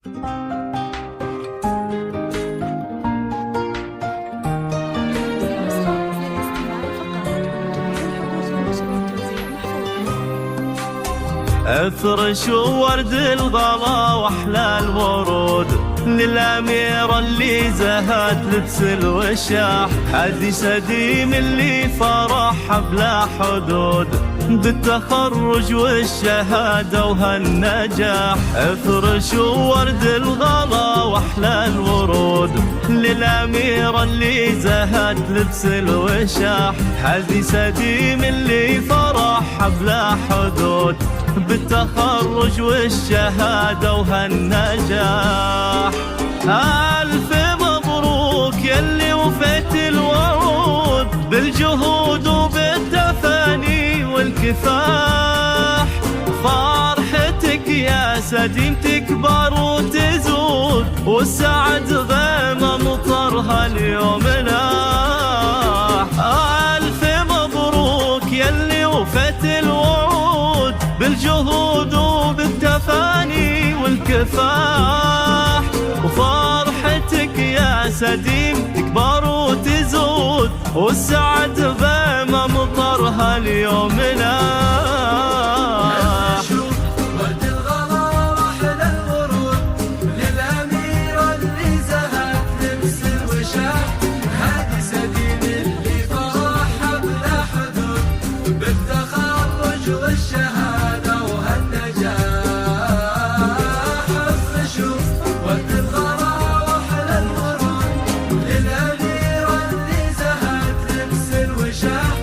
افرش ورد الغلا واحلى الورود للأميرة اللي زهت لبس الوشاح، حديث قديم اللي فرحها بلا حدود بالتخرج والشهادة وهالنجاح. افرش ورد الغلا واحلى الورود للأميرة اللي زهت لبس الوشاح، حديث قديم اللي فرحها بلا حدود بالتخرج والشهادة وهالنجاح. ألف مبروك يلي وفيت الوعود بالجهود وبالتفاني والكفاح، فرحتك يا سديم تكبر وتزود والسعد غيمة مطرها اليوم لاح. ألف مبروك يلي وفيت الوعود بالجهود وبالتفاني والكفاح، وفرحتك يا سديم تكبر وتزود والسعد غيمة مطرها اليوم لاح. ورد الغلا واحلى الورود للأميرة اللي زهت لبس الوشاح، هادي سديم اللي فرحها بلا حدود بالتخرج والشهادة وهالنجاح. افرشوا ورد الغلا واحلى الورود للأميرة اللي زهت لبس الوشاح،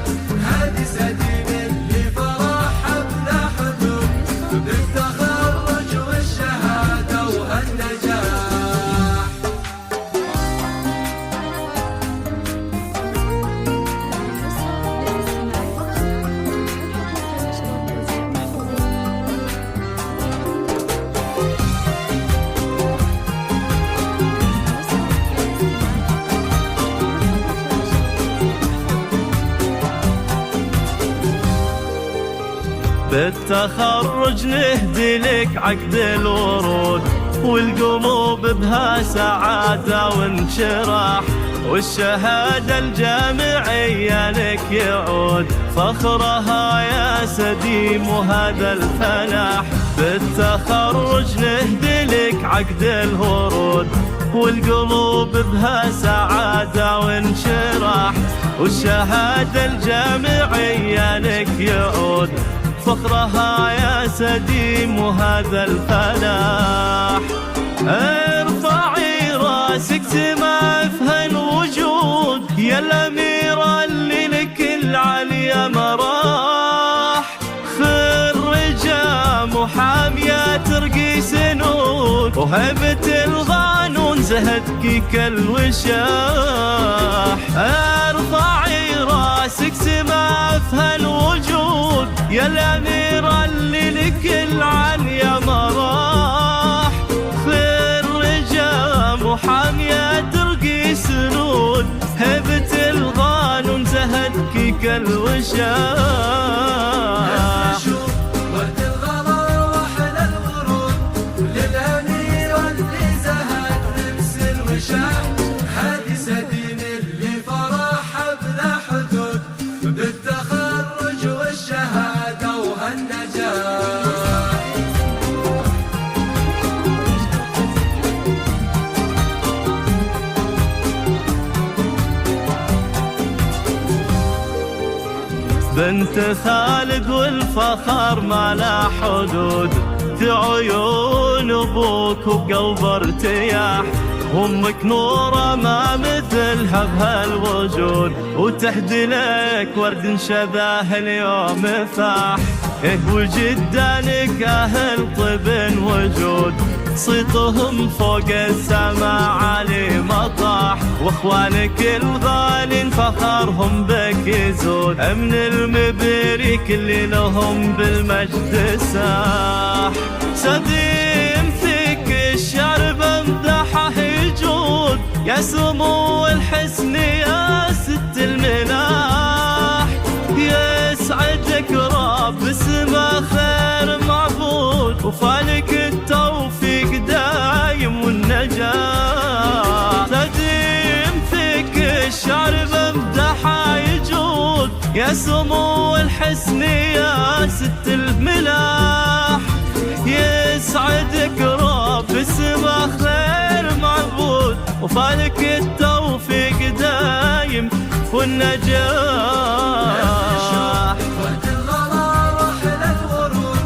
هادي سديم اللي فرحها بلا حدود بالتخرج والشهادة وهالنجاح. بالتخرج نهدي لك عقد الورود والقلوب بها سعادة وانشراح، والشهادة الجامعية لك يعود فخرها يا سديم وهذا الفلاح. بالتخرج نهدي لك عقد الورود والقلوب بها سعادة وانشراح، والشهادة الجامعية لك يعود فخرها يا سديم وهذا الفلاح. ارفعي راسك سما في هالوجود يا الأميرة اللي لك العليا مراح، خرجة محامية ترقي سنون وهبة القانون زهدك كالوشاح. ارفعي راسك سما في هالوجود يا الأميرة اللي لك العليا مراح، خرجة محامية ترقي سنون هبة القانون زهدك كالوشاح. ورد الغلا واحلى الورود للأميرة اللي زهت لبس الوشاح، هادي سديم اللي فرحها بلا حدود بالتخرج والشهادة وهالنجاح. بنت خالد والفخر ما لا حدود، في عيون ابوك وقلب ارتياح، امك نوره ما مثلها بهالوجود وتهدي لك ورد شباه اليوم فاح. وجدانك اهل طب وجود صيتهم فوق السما عالي مطاح، واخوانك الغالين فخرهم بك يزود من المبريك اللي لهم بالمجد ساح. سديم فيك الشرب امدحه يجود يا سمو الحسن يا ست الملاح، يسعدك رب اسمه خير معبود وفالك التوفيق دايم يا سمو الحسن يا ست الملاح، يسعدك رب السما خير معبود، وفالك التوفيق دايم والنجاح. وقت الغلا واحلى الورود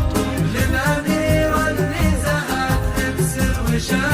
للأميرة اللي زهت تبسل وشاح.